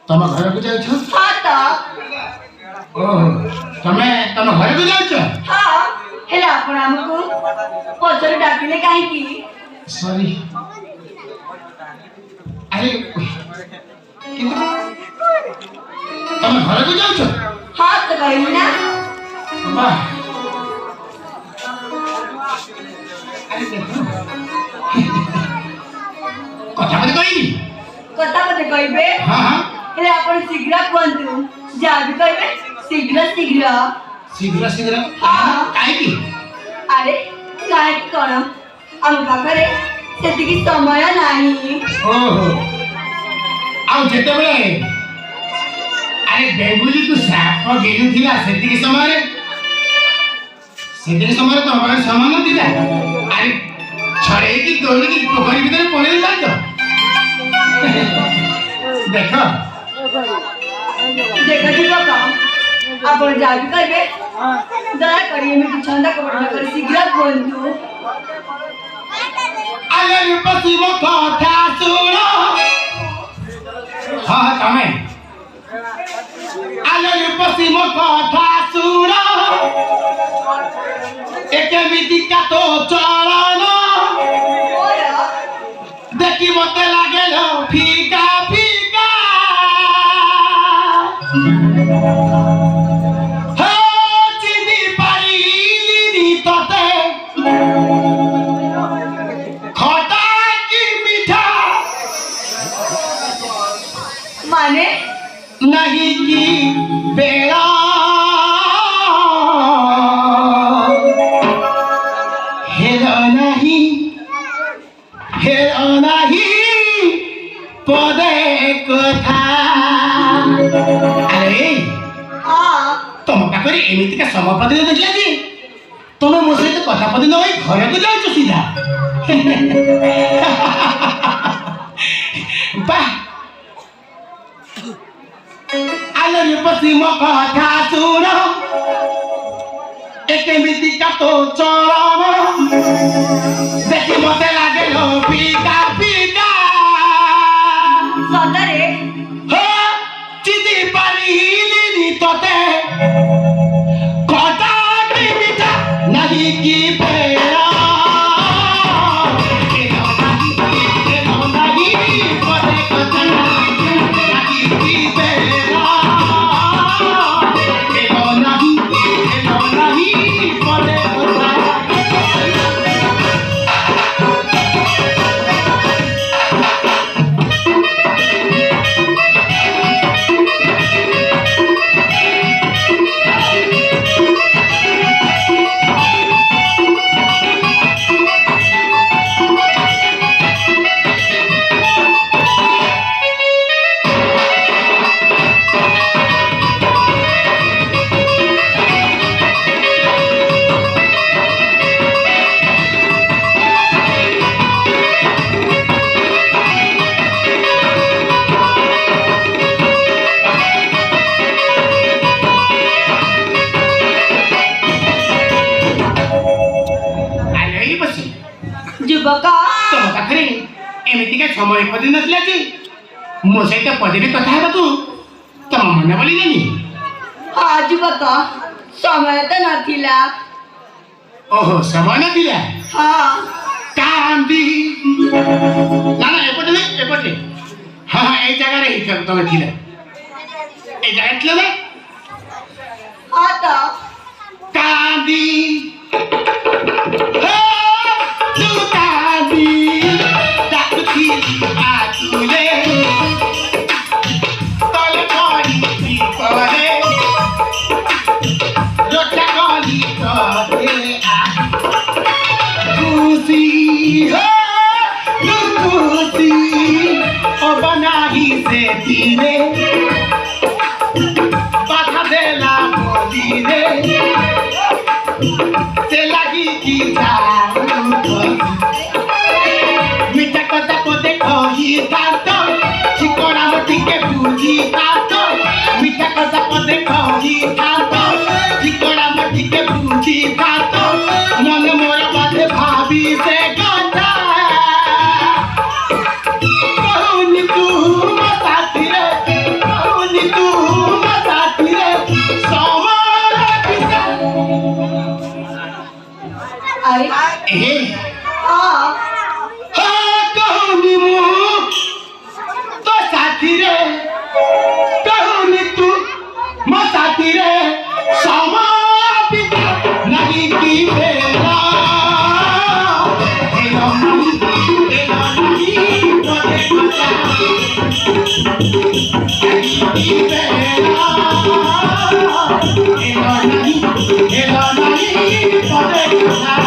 तम घर को जाऊ छ हां त ओ तम घर को जाऊ छ हां हेला आपण हमको पछरे डाकिले काहे की सॉरी अरे किंतु तम घर को जाऊ छ हां त कहली ना वाह अरे देखो कथा मते कहबे हां हां हेले आपण शीघ्र कोंतु जा भी कहबे शीघ्र शीघ्र शीघ्र शीघ्र हां काहे की अरे काहे की कोन हम पाखरे सेति की समय नाही ओहो आउ जेते बेले अरे बेबुली तू साप गेलु थिला सेति की समय तो हमारे सामान दिला अरे छड़े की दौड़ी की पोखरी भीतर पड़े जातो देखो देखो जी बाबा आपण जा भी कहबे दया करिए मैं छंदा कपड़ा न कर शीघ्र बोलू अगर पति मो कथा सुनो हां तमे अगर पति मो कथा सुनो एक मिति का तो चलन देखी मते लागेलो फीका फीका हो चिनी पारिली तते खटा की मीठा माने नहीं की बेड़ा पदे कथा अरे तुम पाखरे एमिति का समपदे देखला जी तुम मो सहित कथा पदे न घर को जाऊ सीधा वाह आलो पति मो कथा सुनो एक एमिति का तो चलन देखी मते लागे लो पीका पीका सतरे हो चिदी पारिली तते खटा की मीठा नहीं की पेड़ा युवका तो पाखरे एमिति का समय पदे नथला जी मो सहित पदे भी कथा हेबा तू तम मन बोली जानी हां युवका समय तो नथिला ओहो समय नथिला हां कांदी ना ना एपटे हां हां ए जगह रे ही तमे थिला ए जगह थिला ना हां तो कांदी दादी हो तू दादी डाकुती आतुले तल करी परे रोटा करी तोते आ खुशी हो तू खुशी ओ बनाही से तीरे बाधा देला बोली रे से लगी की जादू मिठा कथा को देखो ही तातो चिकोड़ा मोटी के पूजी तातो मिठा कथा को देखो ही तातो चिकोड़ा मोटी के पूजी तातो मन मोर बाते भाभी से गंदा कहूनी तू मसाती रे कहूनी तू मसाती रे सोमवार पिता अरे ए हाँ कहूनी मु तो साथी रे कहूनी तू मो साथी रे समापित नहीं की बेला एलो नहीं तोरे कथा नहीं की बेला एलो नहीं तोरे कथा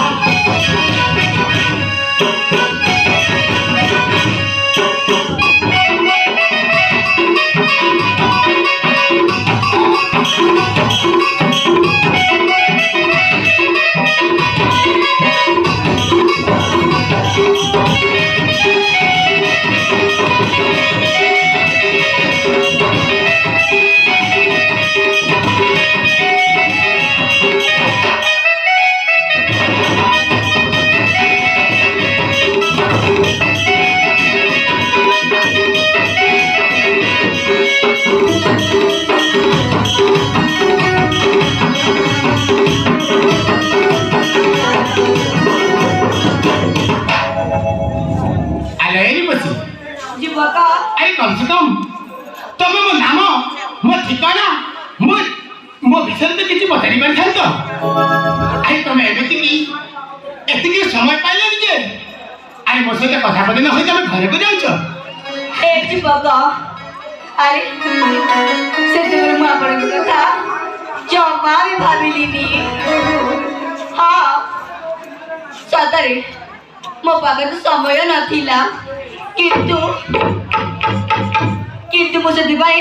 अरे कम से कम तुम्हें मो नाम मो ठिकाना मो विषय तो किसी पचारि पारि तो अरे तुम एति समय पाइल जे अरे मो सहित कथा पदे न होई तुम घर को जाउछ ए जीवक अरे से तोर मां पर कथा जमा भी भाबिलिनी हाँ सतरे मो पाखे तो समय नथिला किंतु मुझे दिवाई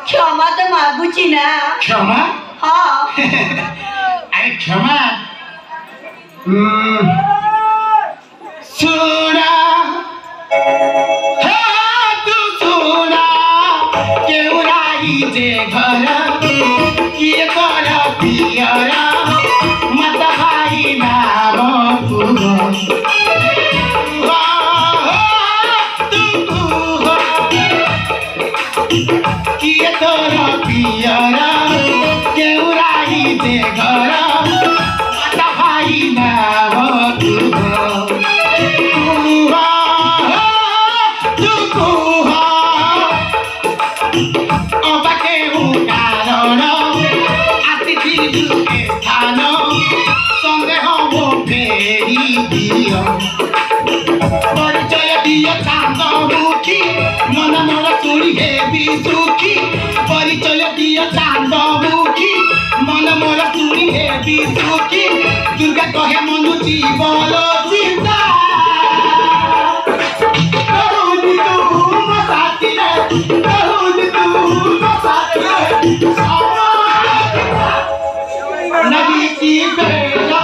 क्षमा तो मागुची ना क्षमा हाँ अरे क्षमा सुना हाँ तू सुना क्यों राही जे घर ये कर पियरा मत भाई नाम तू किए तोरा पियरा क्यों राही दे घर मता भाई नाम तू अबा केहू कारण आसिथि दुखे स्थान संदेह मो फेरी दियो परिचय दियो चांदमुखी मन मोर चोरी हेबी सुखी परिचय दियो चांदमुखी मन मोर चोरी हेबी सुखी दुर्गा कहे मनु जीवन चिंता कहूनी तू मो साथी रे कहूनी तू मो साथी रे नदी की बेला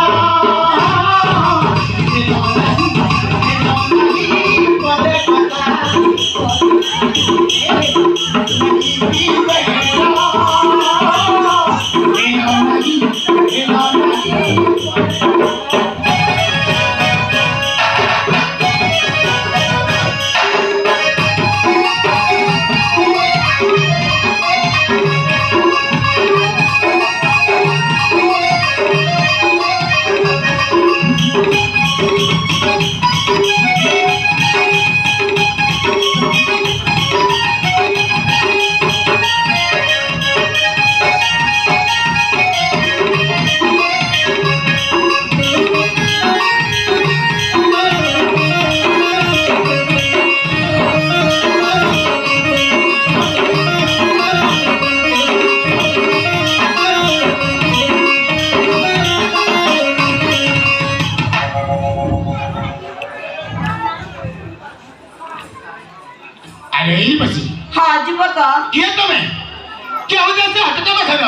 ଅଟକ ବସର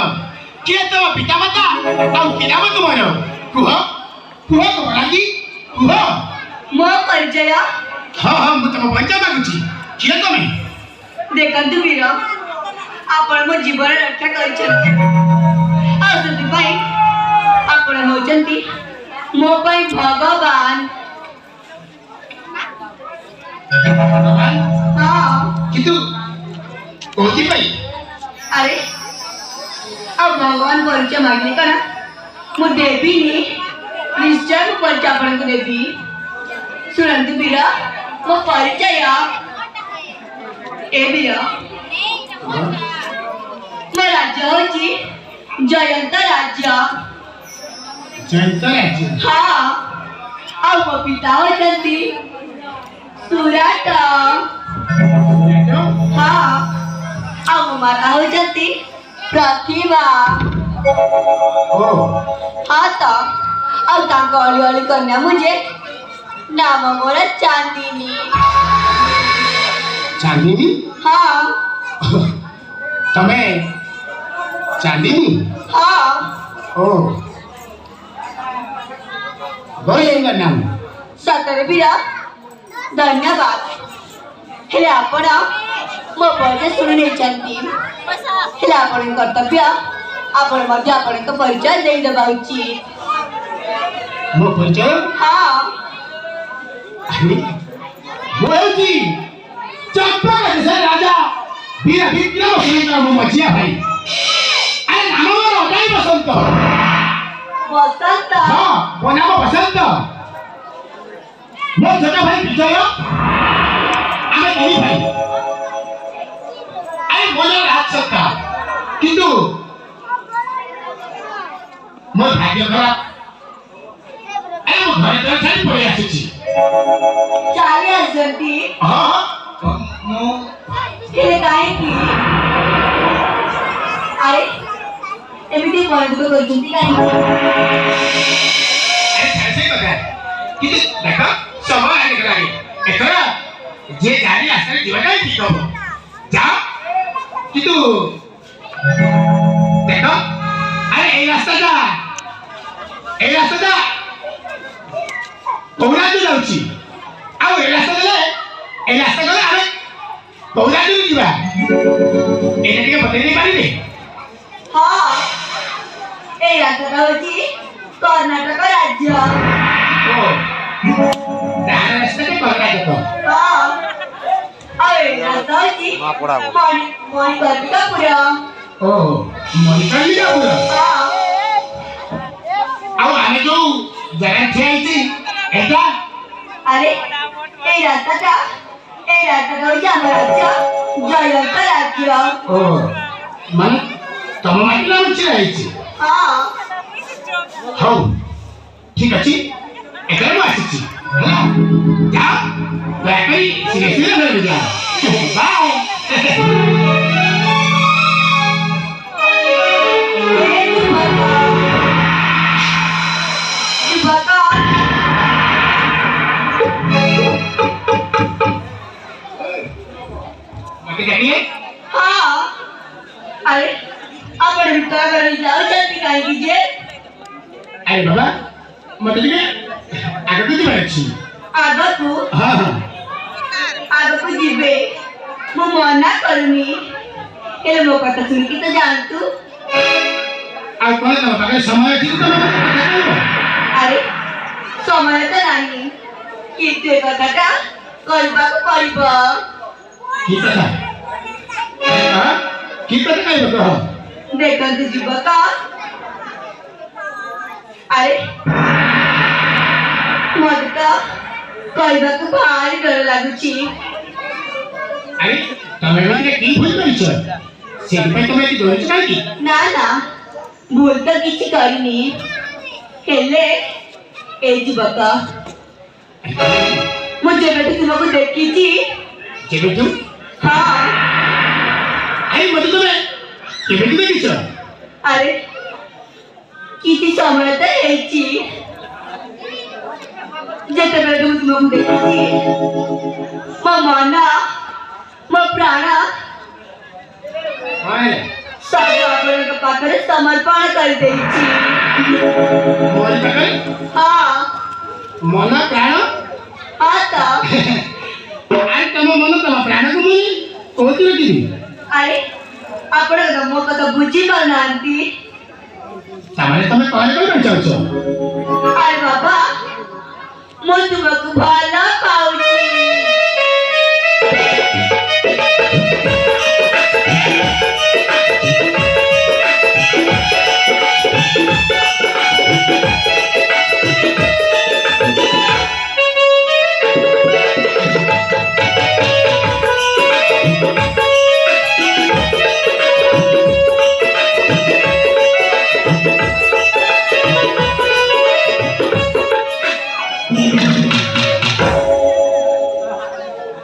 କିଏ ତମ ପିତାମାତା ଆଉ କି ନାମ ତୁମର କୁହ କୁହ କମଳାଙ୍ଗୀ କୁହ। ମୋ ପରିଚୟ ହଁ ହଁ ମୁଁ ତମ ପରିଚୟ ମାଗୁଛି କିଏ ତମେ? ଦେଖନ୍ତୁ ବୀର, ଆପଣ ମୋ ଜୀବନ ରକ୍ଷା କରିଛନ୍ତି ଆଉ ସେଥିପାଇଁ ଆପଣ ହେଉଛନ୍ତି ମୋ ପାଇଁ ଭଗବାନ। ହଁ କିନ୍ତୁ କୋଉଥିପାଇଁ? ଆରେ ଆଉ ଭଗବାନ ପରିଚୟ ମାଗିଲେ କଣ ମୁଁ ଦେବିନି? ନିଶ୍ଚୟ ମୁଁ ପରିଚୟ ଆପଣଙ୍କୁ ଦେବି। ଶୁଣନ୍ତୁ ବୀର, ମୋ ପରିଚୟ ଏ ବୀର, ମୋ ରାଜ୍ୟ ହଉଛି ଜୟନ୍ତ ରାଜ୍ୟ। ଜୟନ୍ତ ରାଜ୍ୟ? ହଁ, ଆଉ ମୋ ପିତା ହଉଛନ୍ତି ସୁରାଟ। ହଁ, ଆଉ ମୋ ମାତା ହଉଛନ୍ତି ପ୍ରତିଭା। ହଁ ତ, ଆଉ ତାଙ୍କ ଅଳି ଅଳି କନ୍ୟା ମୁଁ ଯେ ନାମ ମୋର ଚାନ୍ଦିନୀ। ଚାନ୍ଦିନୀ? ହଁ ତମେ ଚାନ୍ଦିନୀ? ହଁ ଓ ବଢିଆ ନାମ। ସତରେ ବୀର, ଧନ୍ୟବାଦ। ହେଲେ ଆପଣ ମୋ ପରିଚୟ ଶୁଣି ନେଇଛନ୍ତି, ହେଲେ ଆପଣଙ୍କ କର୍ତ୍ତବ୍ୟ ଆପଣ ମଧ୍ୟ ଆପଣଙ୍କ ପରିଚୟ ଦେଇଦେବା ଉଚିତ। ମୋ ପରିଚୟ? ହଁ ମୁଁ ହେଉଛି ଚମ୍ପା ଦେଶର ରାଜା ବୀର ବିକ୍ରମ ସିଂହଙ୍କ ମୋ ମଝିଆ ଭାଇ। ଆରେ ନାମ ମୋର ଅଟାଇ ବସନ୍ତ। ବସନ୍ତ? ହଁ, ମୋ ନାମ ବସନ୍ତ। ମୋ ଛୋଟ ଭାଇ ବିଜୟ, ଆମେ ଦୁଇ ଭାଇ। ଆରେ ମୋ ନାମ ରାଜସତ୍ତା, କିନ୍ତୁ ମୋ ଭାଗ୍ୟ ଖରାପ। ଆରେ ମୋ ଘରେ ତ ଛାଡ଼ି ପଳେଇ ଆସିଛି। ଚାଲି ଆସିଛନ୍ତି? ହଁ ମୁଁ ହେଲେ କାହିଁକି? ଆରେ ଏମିତି ମନ ଦୁଃଖ କରୁଛନ୍ତି କାହିଁକି? ସେ କଥା କିନ୍ତୁ ଦେଖ ସମୟ ହେଇଗଲାଣି। ଏଥର ଯିଏ ଜାଣି ରାସ୍ତାରେ ଯିବାଟା ଠିକ ହବ। ଯାଅ, କିନ୍ତୁ ଦେଖ ଆରେ ଏଇ ରାସ୍ତାଟା କୌରାଜୁ ଯାଉଛି। ଆଉ ଏ ରାସ୍ତା ଗଲେ ଆମେ କୌରାଜୁରୁ ଯିବା। ଏଇଟା ଟିକେ ବତେଇ ଦେଇ ପାରିବେ? ହଁ, এই রাস্তাটা হচ্ছে কর্ণাটক রাজ্য। ডান রাস্তাটা কর্ণাটক। হ্যাঁ, আর এই রাস্তা হচ্ছে মণিকর্ণিকাপুর। ও মণিকর্ণিকাপুর। হ্যাঁ, ଆଉ ଆମେ ଯୋଉ ଜାଗା ଠିଆ ହେଇଛି এটা আরে এই রাস্তাটা হচ্ছে আমার রাজ্য জয়ন্ত রাজ্য। ও মানে ତମ ମାଟିରେ ଆମେ ଛିଡ଼ା ହେଇଛି। হ্যাঁ, ହଉ ଠିକ ଅଛି, ଏଥର ମୁଁ ଆସିଛି। ହେଲା, ଯାଅ ଦୟାକରି ଧୀରେ ଧୀରେ ଧରିକି ଯାଅ। ବାଏ। मत जानिए? हाँ, अरे ଆପଣ ଭିତର କରି ଯାଉଛନ୍ତି କାହିଁକି ଯେ? ଆରେ ବାବା ମତେ ଟିକେ ଆଗକୁ ଯିବାର ଅଛି। ଆଗକୁ? ହଁ ହଁ ଆଗକୁ ଯିବେ, ମୁଁ ମନା କରୁନି, ହେଲେ ମୋ କଥା ଶୁଣିକି ତ ଯାଆନ୍ତୁ। ଆଉ କଣ ତମ ପାଖରେ ସମୟ ଅଛି କି ତମେ ମତେ କଥା କହିବ? ଆରେ ସମୟ ତ ନାହିଁ, କିନ୍ତୁ ଏ କଥାଟା କରିବାକୁ ପଡ଼ିବ। କି କଥା? ହଁ କି କଥା କହିବ କହ? ଦେଖନ୍ତୁ ଯୁବକ, ଆରେ ମତେ ତ କହିବାକୁ ଭାରି ଡର ଲାଗୁଛି। ଆରେ ତମେ ଏମିତିରେ କି ଭୁଲ କରିଛ? ସେଥିପାଇଁ ତମେ ଏଠି ଡରୁଛ କାହିଁକି? ନା ନା, ଭୁଲ ତ କିଛି କରିନି, ହେଲେ ଏ ଯୁବକ, ମୁଁ ଯେବେଠୁ ତୁମକୁ ଦେଖିଛି। ଯେବେଠୁ? ହଁ, ଆରେ ମତେ ତମେ କେବେଠୁ ଦେଖିଛ? ଆରେ କିଛି ସମୟ ତ ହେଇଛି, ଯେତେବେଳଠୁ ମୁଁ ତୁମକୁ ଦେଖିଛି ମୋ ମନ, ମୋ ପ୍ରାଣ ହଁ ସବୁ ଆପଣଙ୍କ ପାଖରେ ସମର୍ପଣ କରିଦେଇଛି। मोर पाखरे ହଁ मन प्राण ହଁ ତ आरे तम मन तम प्राण को मुनि कोथि कि ଆରେ ଆପଣ ତ ମୋ କଥା ବୁଝିପାରୁନାହାନ୍ତି। तामाने तमे कहले कहि चाहछो ଆରେ ବାବା ମୁଁ ତୁମକୁ ଭଲ ପାଉଛି।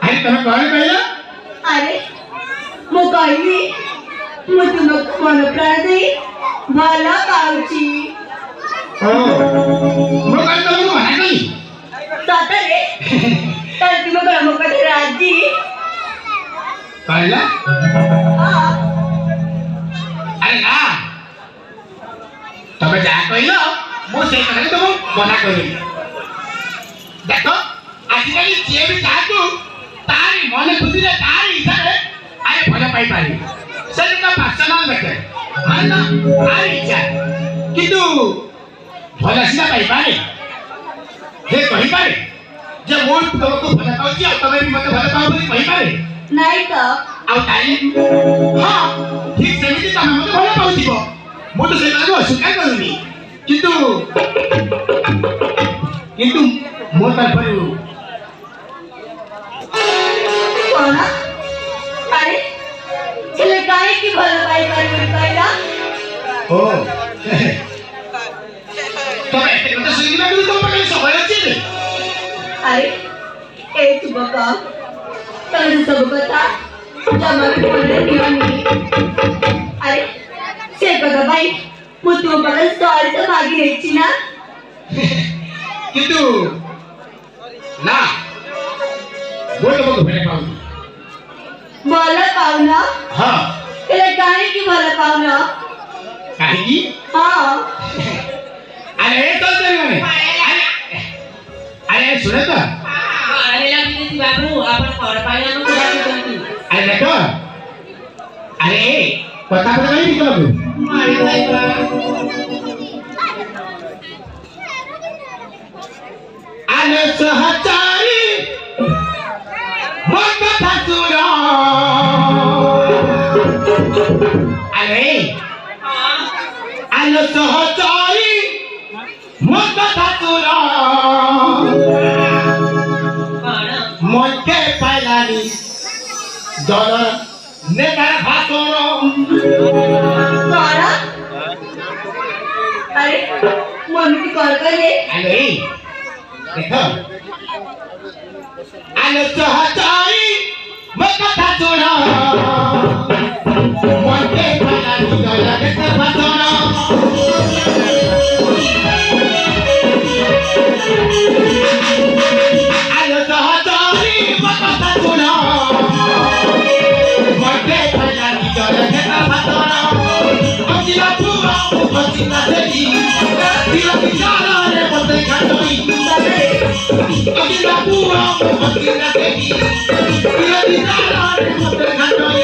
आरे तमे कहले कहला ଆରେ ମୁଁ କହିଲି ମୁଁ ତୁମକୁ ମନ ପ୍ରାଣ ଦେଇ ଭଲ ପାଉଛି। ओ मो कहले तमे मना कली ସତରେ ତାହେଲେ ତୁମେ କଣ ମୋ କଥା ରାଜି? कहला ହଁ अरे ना तमे जा कहलो मो से कहले तुम मना करी देखो आजिकल जे भी चाहतु तारी मन खुशी रे तारी इच्छा रे आरे भल पाई पारी से तो पर्सनल देखे मान तारी इच्छा किंतु भल सीधा पाई पारे हे कहि पारे जे मो तुमको भल पाउची आ तमे भी मते भल पाउ बोली कहि पारे ନାଇଁ ତ ଆଉ ତାହେଲେ ହଁ ଠିକ ସେମିତି ତମେ ମତେ ଭଲ ପାଉଥିବ ମୁଁ ତ ସେ କଥାକୁ ଅସ୍ୱୀକାର କରୁନି କିନ୍ତୁ କିନ୍ତୁ ମୋ ତରଫରୁ କଣ? ଆରେ ହେଲେ କାହିଁକି ଭଲ ପାଇପାରିବି କହିଲା? ଓ ତମେ ଏତେ କଥା ଶୁଣିବା କିନ୍ତୁ ତମ ପାଖରେ ସମୟ ଅଛି ଯେ ଆରେ এই ଯୁବକ ତମେ ସବୁ କଥା ଜମା ବି ମନରେ ନିଅନି। ଆରେ ସେ କଥା ପାଇଁ ମୁଁ ତୁମ ପାଖରେ ସରି ତ ମାଗି ନେଇଛି ନା। କିନ୍ତୁ ନା ମୁଁ ତମକୁ ଭଲ ପାଉନି ଭଲ ପାଉନ? ହଁ ହେଲେ କାହିଁକି ଭଲ ପାଉନ? କାହିଁକି ହଁ ଆରେ ଏ ତ ଆରେ ଆରେ ଶୁଣେ ତ अरे लगी बाबू अपन कर पाई हम को डाकुଛନ୍ତି अरे देखो अरे पता पता नहीं निकल तू मारे भाई बा अरे सहचारी मत फसुरा अरे अरे सहचारी मत फसुरा कौन मते पाइलानी डॉलर नेकार भातोरो କଣ? ଆରେ ମୁଁ ଏମିତି କଲ୍ କଲେ अरे देखो अरे सहचारी मत फसुरा मते पाइलानी डॉलर नेकार भातोरो अरे सहचारी मत फसुरा मते पाइलानी डॉलर नेकार भातोरो अजिला पुरा अजिला देई दिला बिचारा रे मते खातोई अजिला पुरा अजिला देई दिला बिचारा रे मते खातोई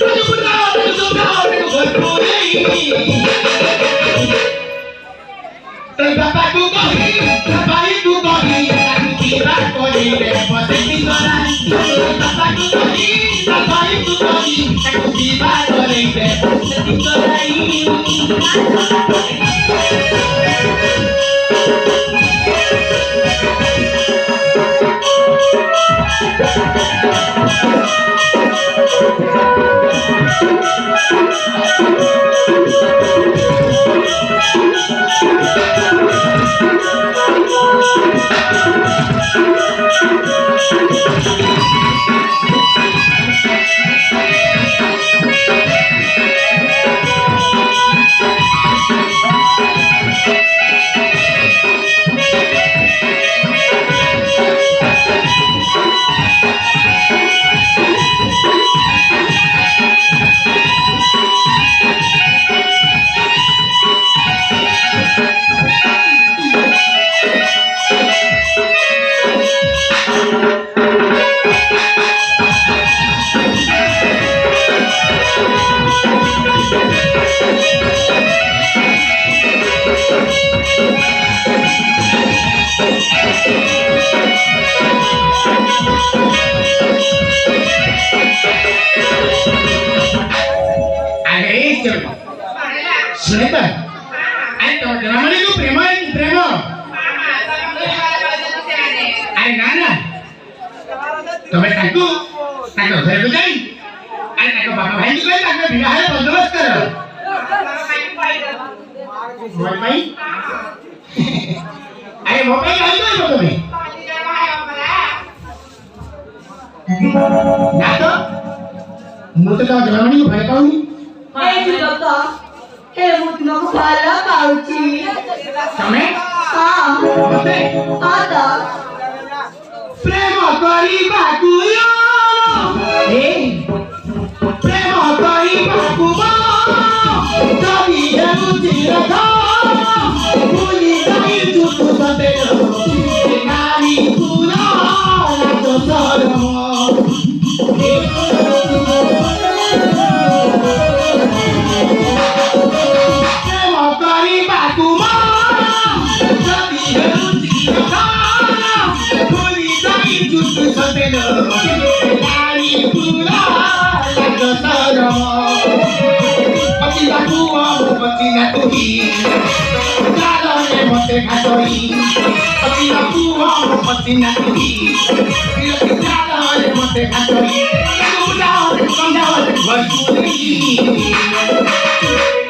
अरे बुला रे सोना रे भरपूरी ते बाबा तू कही भाई तू कही की बात कोई रे मते की कराई बाबा तू कही भाई तू कही की बात कोई रे मते की कराई सुनीता अरे तो जनामणी को प्रेम है कि प्रेम अरे ना ना तुम्हें ताकू ताकू घर को जाई अरे ताकू बाबा भाई को ताकू विवाह बंदोबस्त करो मोबाइल भाई अरे मोबाइल भाई तो तुम्हें ना तो मुझे तो जनामणी को भय पाऊंगी ए तुझा हे ମୁଁ ତୁମକୁ ଭଲ ପାଉଛି ତମେ ହଁ ମତେ ହଁ ତ ପ୍ରେମ କରିବାକୁ ପ୍ରେମ କରିବାକୁ ଯଦି ହେଉଛି ରଥ ଭୁଲି ଯାଇଛୁ ତୁ ସତେ ନାରୀ ପୁରା ପ୍ରେମ କରିବାକୁ ଯଦି ହେଉଛି ରଥ ଭୁଲି ଯାଇଛୁ ତୁ ସତେ ନାରୀ ପୁରା पतिला पुआ पतिला तुही जालने मते घाटोई पतिला पुआ पतिला तुही जालने मते घाटोई उडाओ समझाओ भरपूरी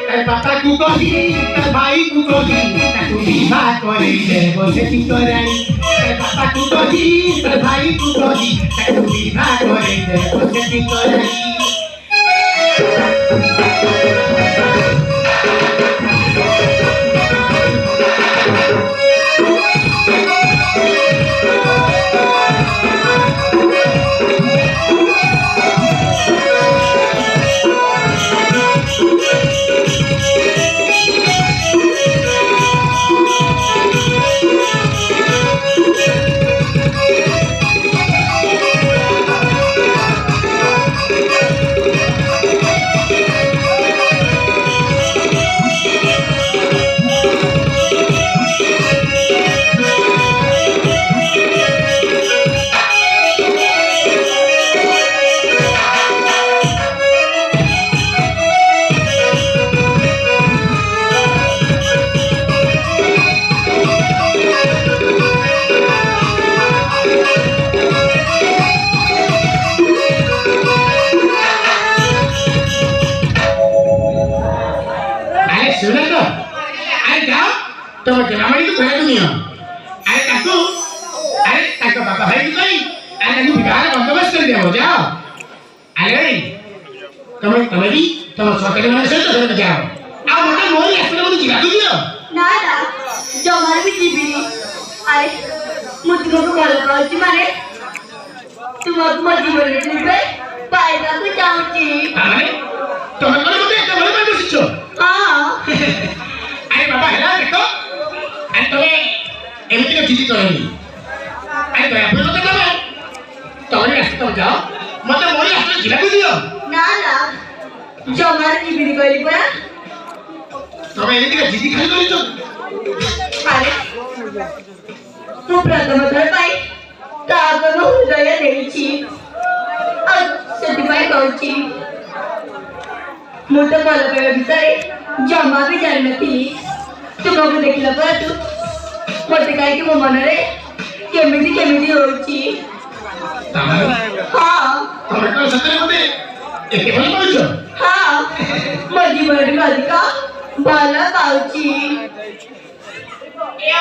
तेरे पापा को कही तेरे भाई को कही तू विवाह करे दे बोले ती कराई तेरे पापा को कही तेरे भाई को कही तू विवाह करे दे बोले ती कराई सुने तो अरे जाओ तुम जनामणी को घर दुनिया अरे ताको बाबा भाई को नहीं अरे ताको विवाह बंदोबस्त कर दिया हो जाओ अरे तुम भी तुम सरकारी माने से तो घर में जाओ आ मोटे मोरी असले को जिला दियो ନା ନା ଜମାରୁ ବି ଯିବିନି ଆରେ ମୁଁ ତୁମକୁ ଭଲ ପାଉଛି ମାନେ ତୁମକୁ ମୋ ଜୀବନରେ ଥିବେ ପାଇବାକୁ ଚାହୁଁଛି अरे तुम कोन मते एते भले पाइ बसिछो ହଁ अरे बाबा हेला देखो अरे तमे एमिति को जिदी करनी अरे दया पर मते तमे तमे रास्ता तुम जाओ मते मोरी असले जिला को दियो ନା ନା ଜମାରୁ ଯିବିନି କହିଲି ପରା तमे एमिति को जिदी खाली करिछो ଆରେ ମୁଁ ପ୍ରଥମ ଥର ପାଇଁ ତାହାକୁ ମୋ ହୃଦୟ ଦେଇଛି ଆଉ ସେଥିପାଇଁ କହୁଛି ମୁଁ ତ ଭଲ ପାଇବା ବିଷୟରେ ଜମା ବି ଜାଣିନଥିଲି ତୁମକୁ ଦେଖିଲା ପରଠୁ ମୋତେ କାହିଁକି ମୋ ମନରେ କେମିତି କେମିତି ହଉଛି तमे ହଁ तमे को सତରେ मते एते भले पाइछो ହଁ ମୋ ଜୀବନରୁ ଅଧିକ ଭଲ ପାଉଛି ଏ